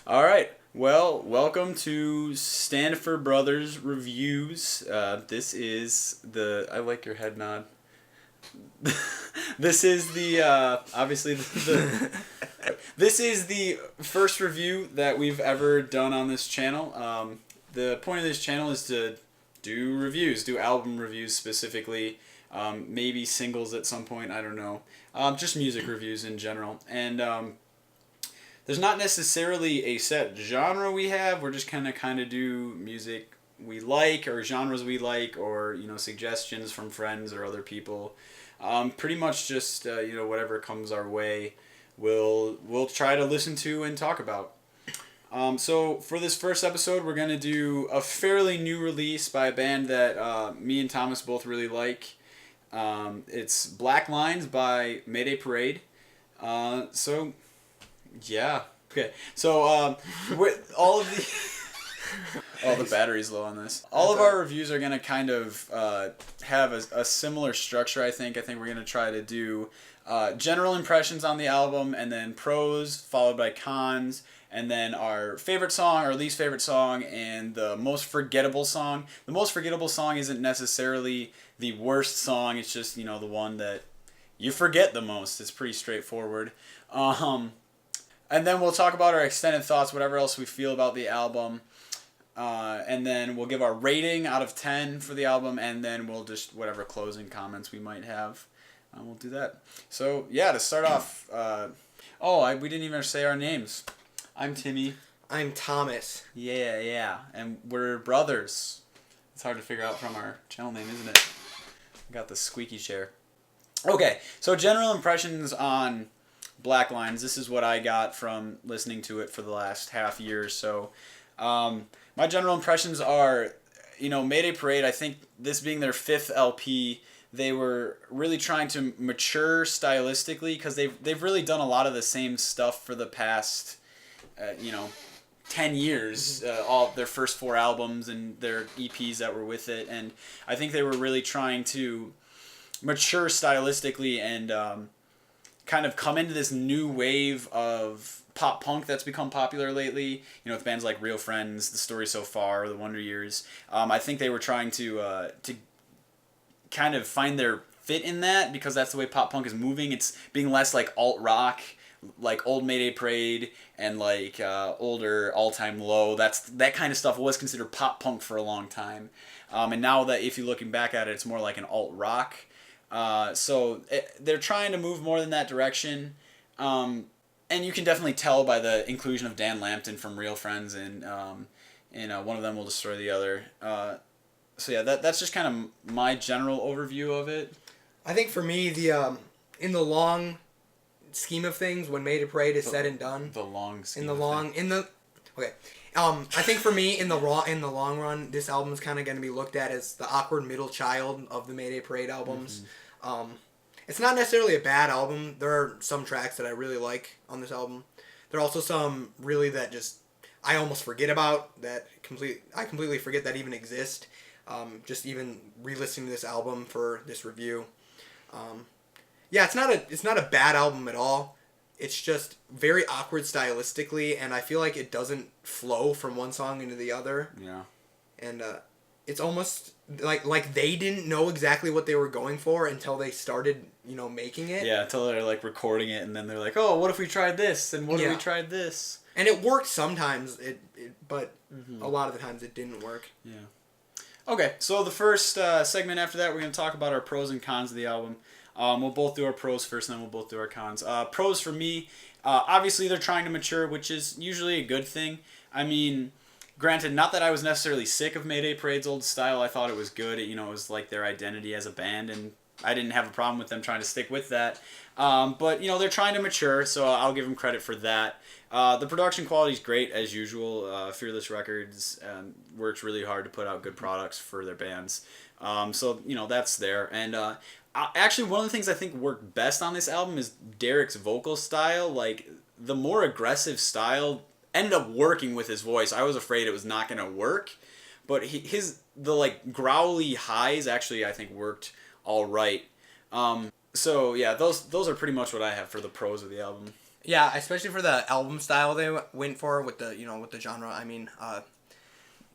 All right. Well, welcome to Standafer Brothers Reviews. This is the. I like your head nod. This is the obviously this is the first review that we've ever done on this channel. The point of this channel is to do reviews, do album reviews specifically, maybe singles at some point. I don't know, just music reviews in general, and there's not necessarily a set genre we have. We're just kind of do music we like, or genres we like, or suggestions from friends or other people. Pretty much just whatever comes our way, we'll try to listen to and talk about. So for this first episode, we're gonna do a fairly new release by a band that me and Thomas both really like. It's Black Lines by Mayday Parade. So yeah, okay. So with all of the oh, the battery's low on this. All of our reviews are going to kind of have a similar structure, I think. I think we're going to try to do general impressions on the album, and then pros, followed by cons, and then our favorite song, our least favorite song, and the most forgettable song. The most forgettable song isn't necessarily the worst song. It's just, the one that you forget the most. It's pretty straightforward. And then we'll talk about our extended thoughts, whatever else we feel about the album. And then we'll give our rating out of 10 for the album, and then we'll just, whatever closing comments we might have, we'll do that. So, yeah, to start off, we didn't even say our names. I'm Timmy. I'm Thomas. Yeah, and we're brothers. It's hard to figure out from our channel name, isn't it? I got the squeaky chair. Okay, so general impressions on Black Lines. This is what I got from listening to it for the last half year or so. My general impressions are, Mayday Parade, I think this being their 5th LP, they were really trying to mature stylistically, because they've really done a lot of the same stuff for the past, 10 years, all their first 4 albums and their EPs that were with it, and I think they were really trying to mature stylistically and kind of come into this new wave of pop punk that's become popular lately, with bands like Real Friends, The Story So Far, The Wonder Years. I think they were trying to kind of find their fit in that, because that's the way pop punk is moving. It's being less like alt rock, like old Mayday Parade, and like older All Time Low. That kind of stuff was considered pop punk for a long time, and now that if you're looking back at it, it's more like an alt rock. So they're trying to move more in that direction. And you can definitely tell by the inclusion of Dan Lambton from Real Friends, and One of Them Will Destroy the Other. So yeah, that's just kind of my general overview of it. I think for me, in the long scheme of things, when Mayday Parade is said and done, okay. I think for me, in the long run, this album is kind of going to be looked at as the awkward middle child of the Mayday Parade albums. Mm-hmm. It's not necessarily a bad album. There are some tracks that I really like on this album. There are also some really that just I almost forget about, I completely forget that even exist. Just even re-listening to this album for this review. Yeah, it's not a bad album at all. It's just very awkward stylistically, and I feel like it doesn't flow from one song into the other. Yeah. And it's almost like they didn't know exactly what they were going for until they started, making it. Yeah, until they're like recording it, and then they're like, "Oh, what if we tried this? And what if we tried this?" And it worked sometimes, but a lot of the times it didn't work. Yeah. Okay, so the first segment after that, we're going to talk about our pros and cons of the album. We'll both do our pros first, and then we'll both do our cons. Pros for me, obviously they're trying to mature, which is usually a good thing. I mean, granted, not that I was necessarily sick of Mayday Parade's old style. I thought it was good. It was like their identity as a band, and I didn't have a problem with them trying to stick with that. But, they're trying to mature, so I'll give them credit for that. The production quality is great, as usual. Fearless Records works really hard to put out good products for their bands. So, that's there. And actually, one of the things I think worked best on this album is Derek's vocal style. Like, the more aggressive style ended up working with his voice. I was afraid it was not going to work, but the growly highs actually, I think, worked all right. So yeah, those are pretty much what I have for the pros of the album. Yeah, especially for the album style they went for with the with the genre. I mean,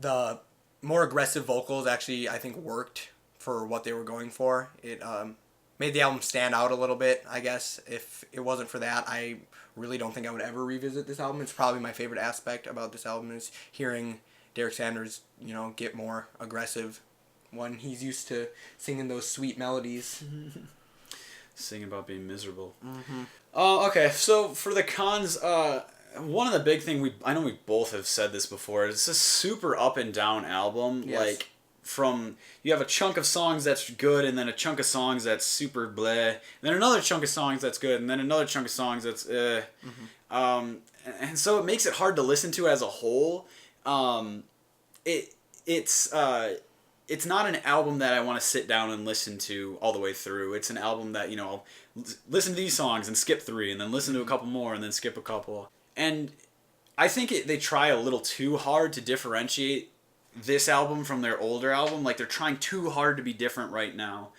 the more aggressive vocals actually I think worked for what they were going for. It made the album stand out a little bit. I guess if it wasn't for that, I really don't think I would ever revisit this album. It's probably my favorite aspect about this album is hearing Derek Sanders, get more aggressive when he's used to singing those sweet melodies. Sing about being miserable. Mm-hmm. Okay, so for the cons, one of the big thing I know we both have said this before. It's a super up and down album. Yes. Like you have a chunk of songs that's good, and then a chunk of songs that's super bleh, and then another chunk of songs that's good, and then another chunk of songs that's Mm-hmm. And so it makes it hard to listen to as a whole. It's not an album that I want to sit down and listen to all the way through. It's an album that, I'll listen to these songs and skip 3, and then listen to a couple more, and then skip a couple. And I think they try a little too hard to differentiate this album from their older album. Like, they're trying too hard to be different right now.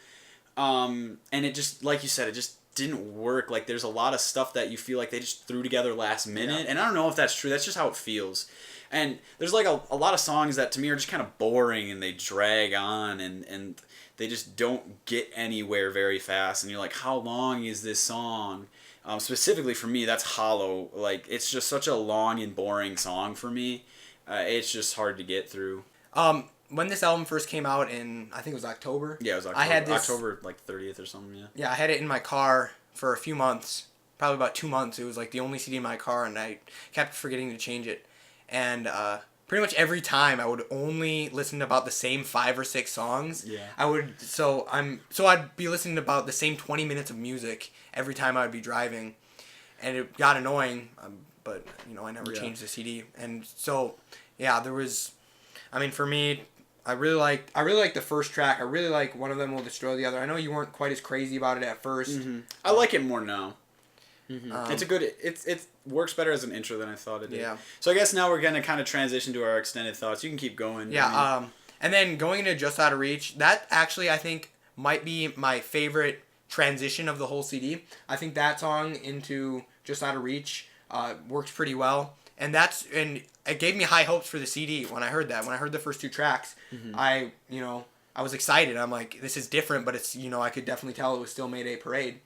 And it just, like you said, it just didn't work. Like, there's a lot of stuff that you feel like they just threw together last minute. Yeah. And I don't know if that's true. That's just how it feels. And there's like a lot of songs that to me are just kind of boring, and they drag on, and they just don't get anywhere very fast. And you're like, how long is this song? Specifically for me, that's Hollow. Like, it's just such a long and boring song for me. It's just hard to get through. When this album first came out in, I think it was October. Yeah, it was October. I had this, October like 30th or something. Yeah. Yeah, I had it in my car for a few months, probably about 2 months. It was like the only CD in my car, and I kept forgetting to change it. And pretty much every time I would only listen to about the same 5 or 6 songs. Yeah. I'd be listening to about the same 20 minutes of music every time I would be driving, and it got annoying. But I never changed the CD, and so yeah, there was. I mean, for me, I really like the first track. I really like One of Them Will Destroy the Other. I know you weren't quite as crazy about it at first. Mm-hmm. I like it more now. Mm-hmm. It's a good. It works better as an intro than I thought it did. Yeah. So I guess now we're gonna kind of transition to our extended thoughts. You can keep going. Yeah. And then going into Just Out of Reach, that actually I think might be my favorite transition of the whole CD. I think that song into Just Out of Reach works pretty well, and it gave me high hopes for the CD when I heard that. When I heard the first 2 tracks, mm-hmm. I was excited. I'm like, this is different, but it's I could definitely tell it was still Mayday Parade.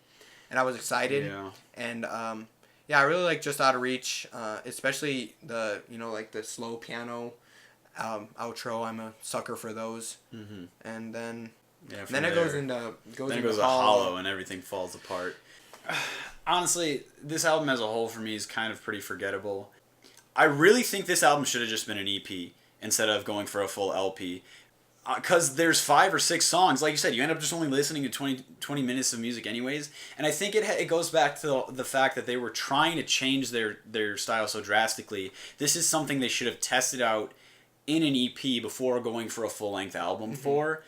And I was excited. Yeah. And I really like Just Out of Reach, especially the like the slow piano outro. I'm a sucker for those. Mm-hmm. And then it goes into Hollow, and everything falls apart. Honestly, this album as a whole for me is kind of pretty forgettable. I really think this album should have just been an EP instead of going for a full LP. Because there's 5 or 6 songs. Like you said, you end up just only listening to 20 minutes of music anyways. And I think it goes back to the fact that they were trying to change their style so drastically. This is something they should have tested out in an EP before going for a full-length album mm-hmm. for.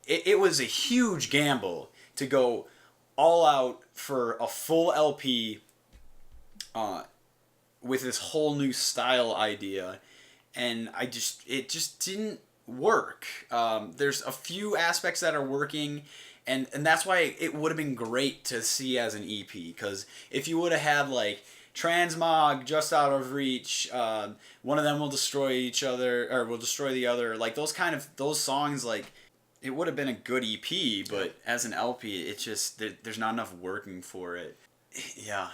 It was a huge gamble to go all out for a full LP with this whole new style idea. And it just didn't work. There's a few aspects that are working, and that's why it would have been great to see as an EP, because if you would have had like Transmog, Just Out of Reach, One of Them Will Destroy Each Other, or Will Destroy the Other, like those songs, like it would have been a good EP, but as an LP, it just there's not enough working for it. Yeah,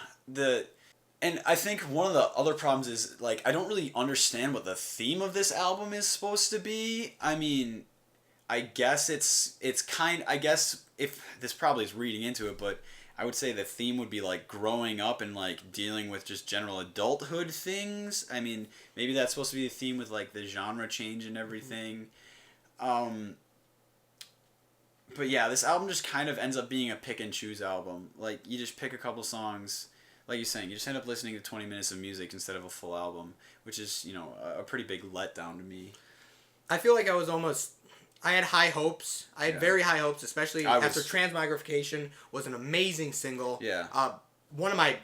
and I think one of the other problems is, like, I don't really understand what the theme of this album is supposed to be. I mean, I guess I guess if this probably is reading into it, but I would say the theme would be, like, growing up and, like, dealing with just general adulthood things. I mean, maybe that's supposed to be the theme with, like, the genre change and everything. But yeah, this album just kind of ends up being a pick and choose album. Like, you just pick a couple songs. Like you're saying, you just end up listening to 20 minutes of music instead of a full album, which is, a pretty big letdown to me. I feel like I had high hopes. I had very high hopes, especially after Transmigrification was an amazing single. Yeah. One of my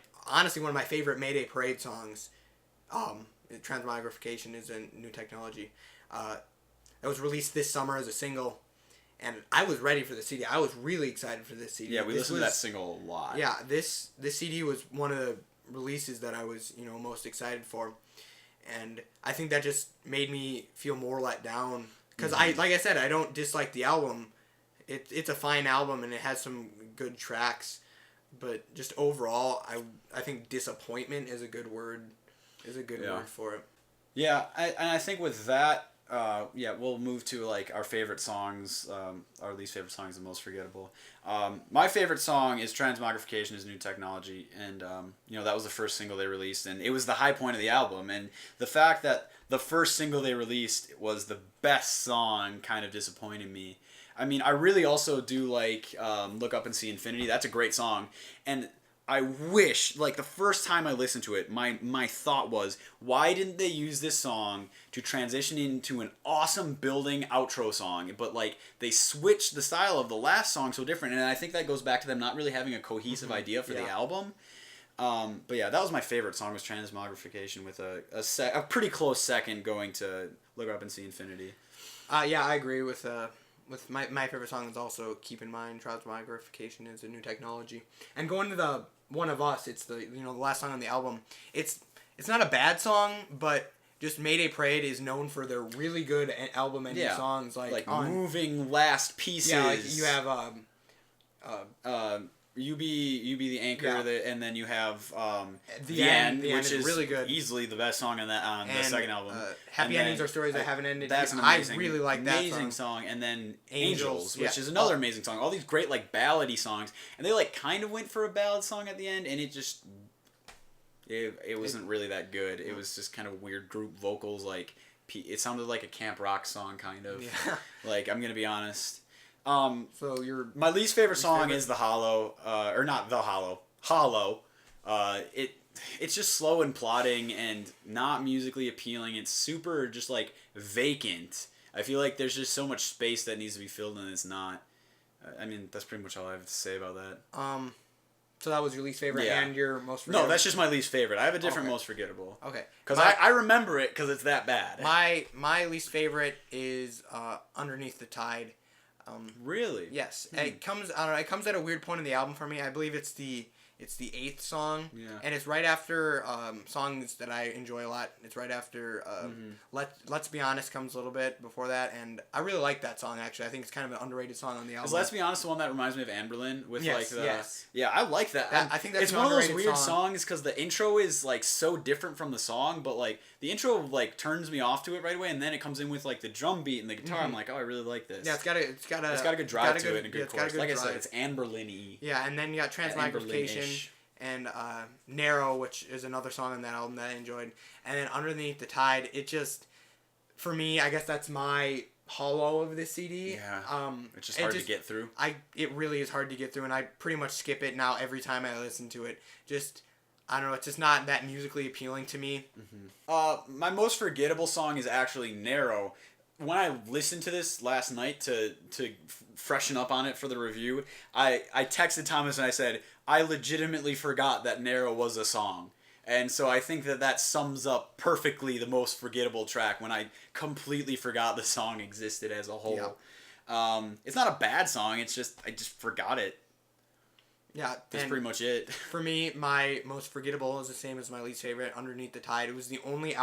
favorite Mayday Parade songs, Transmigrification is a new technology. It was released this summer as a single, And I was ready for the CD. I was really excited for this CD. Yeah, we listened to that single a lot. Yeah, this CD was one of the releases that I was, most excited for. And I think that just made me feel more let down. Because like I said, I don't dislike the album. It's a fine album and it has some good tracks. But just overall, I think disappointment is a good word. Is a good word for it. Yeah, and I think with that, we'll move to like our favorite songs, our least favorite songs, the most forgettable. My favorite song is Transmogrification is New Technology, and that was the first single they released, and it was the high point of the album. And the fact that the first single they released was the best song kind of disappointed me. I mean, I really also do like Look Up and See Infinity. That's a great song, and I wish, like, the first time I listened to it, my thought was, why didn't they use this song to transition into an awesome building outro song? But, like, they switched the style of the last song so different, and I think that goes back to them not really having a cohesive idea for the album. But yeah, that was my favorite song, was Transmogrification, with a pretty close second going to Look Up and See Infinity. Yeah, I agree with my favorite song is also Keep in Mind, Transmogrification is a New Technology. And going to the One of Us, it's the the last song on the album. It's not a bad song, but just Mayday Parade is known for their really good album ending songs, like moving last pieces. Yeah, like you have You be the anchor, and then you have the end, which is really good, easily the best song on the second album. Happy Endings Are Stories That Haven't Ended. That's an amazing, I really like that amazing song. And then Angels, which is another amazing song. All these great like ballady songs, and they like kind of went for a ballad song at the end, and it wasn't really that good. It was just kind of weird group vocals. Like it sounded like a camp rock song, kind of. Yeah. Like, I'm gonna be honest. So my least favorite song is The Hollow, or not The Hollow, Hollow. It's just slow and plodding and not musically appealing. It's super just like vacant. I feel like there's just so much space that needs to be filled and it's not. I mean, that's pretty much all I have to say about that. So that was your least favorite and your most forgettable? No, that's just my least favorite. I have a different most forgettable. Okay. Because I remember it because it's that bad. My least favorite is Underneath the Tide. Really? Yes. It comes at a weird point in the album for me. I believe it's the 8th song. Yeah. And it's right after songs that I enjoy a lot. It's right after Let's Be Honest comes a little bit before that, and I really like that song actually. I think it's kind of an underrated song on the album. Is Let's Be Honest the one that reminds me of Anne Boleyn with yes. Yeah, I like that. I think that's it's one of those weird songs because the intro is like so different from the song, but like the intro like turns me off to it right away, and then it comes in with like the drum beat and the guitar. I'm like, oh, I really like this. Yeah, it's got a good drive to it and a good chorus. Like I said, it's Anne Boleyn-y. Yeah, and then you got Transmogrification and Narrow, which is another song on that album that I enjoyed, and then Underneath the Tide. It just, for me, I guess that's my hollow of this CD. Yeah. It's just hard to get through. It really is hard to get through, and I pretty much skip it now every time I listen to it. Just, I don't know, it's just not that musically appealing to me. Mm-hmm. My most forgettable song is actually Narrow. When I listened to this last night to freshen up on it for the review, I texted Thomas and I said, I legitimately forgot that Narrow was a song. And so I think that sums up perfectly the most forgettable track, when I completely forgot the song existed as a whole. Yeah. It's not a bad song, it's just, I just forgot it. Yeah. That's pretty much it. For me, my most forgettable is the same as my least favorite, Underneath the Tide. It was the only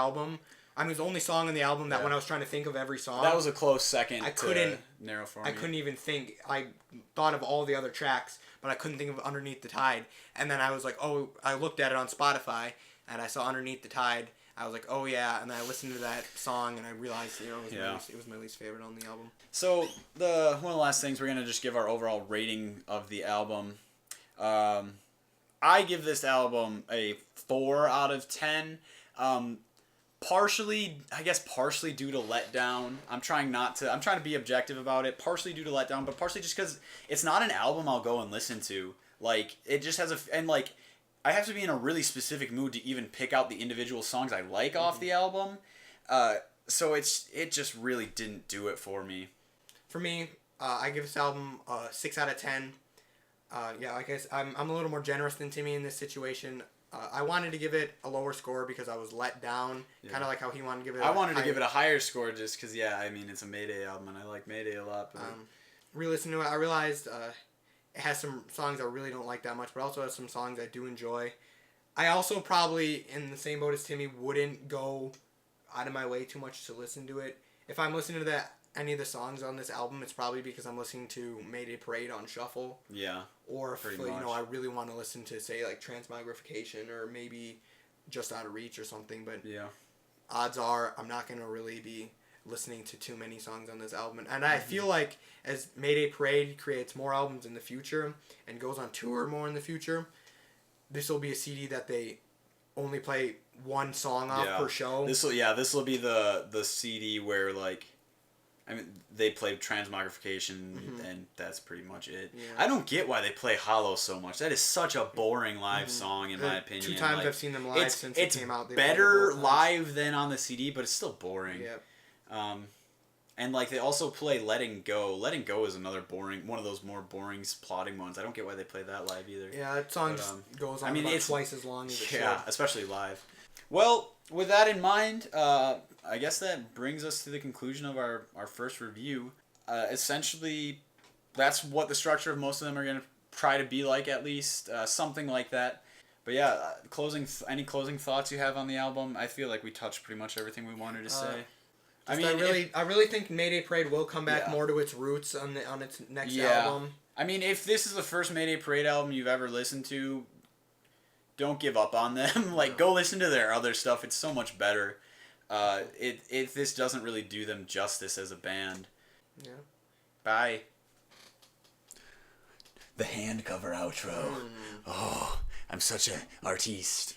it was the only song on the album that when I was trying to think of every song. That was a close second to Narrow for me. I couldn't even think. I thought of all the other tracks, but I couldn't think of Underneath the Tide. And then I was like, I looked at it on Spotify, and I saw Underneath the Tide. I was like, oh yeah, and then I listened to that song, and I realized, it was my least favorite on the album. So, one of the last things, we're going to just give our overall rating of the album. I give this album a 4 out of 10. Partially due to letdown. I'm trying to be objective about it. Partially due to letdown, but partially just because it's not an album I'll go and listen to. Like, it just has I have to be in a really specific mood to even pick out the individual songs I like off the album. So it just really didn't do it for me. For me, I give this album a 6 out of 10. Like I said, I'm a little more generous than Timmy in this situation. I wanted to give it a lower score because I was let down, kind of like how he wanted to give it. I wanted to give it a higher score just because, it's a Mayday album and I like Mayday a lot. But re-listening to it, I realized it has some songs I really don't like that much, but also has some songs I do enjoy. I also probably, in the same boat as Timmy, wouldn't go out of my way too much to listen to it. If I'm listening to any of the songs on this album, it's probably because I'm listening to Mayday Parade on shuffle. Yeah. Or if I really want to listen to, say, like Transmogrification or maybe Just Out of Reach or something. But yeah, odds are I'm not gonna really be listening to too many songs on this album. And I feel like as Mayday Parade creates more albums in the future and goes on tour more in the future, this will be a CD that they only play one song off per show. This will be the CD where, like, I mean, they play Transmogrification, and that's pretty much it. Yeah. I don't get why they play Hollow so much. That is such a boring live song, in my opinion. 2 times I've seen them live since it came out. It's better live than on the CD, but it's still boring. Yeah. And, like, they also play Letting Go. Letting Go is another one of those more boring, plotting ones. I don't get why they play that live either. Yeah, that song just goes on about twice as long as it should. Yeah, especially live. Well, with that in mind, I guess that brings us to the conclusion of our first review. Essentially, that's what the structure of most of them are going to try to be like, at least. Something like that. But yeah, any closing thoughts you have on the album? I feel like we touched pretty much everything we wanted to say. I really think Mayday Parade will come back more to its roots on its next album. I mean, if this is the first Mayday Parade album you've ever listened to, don't give up on them. Like, go listen to their other stuff. It's so much better. This doesn't really do them justice as a band. Yeah. Bye. The hand cover outro. Oh, I'm such an artiste.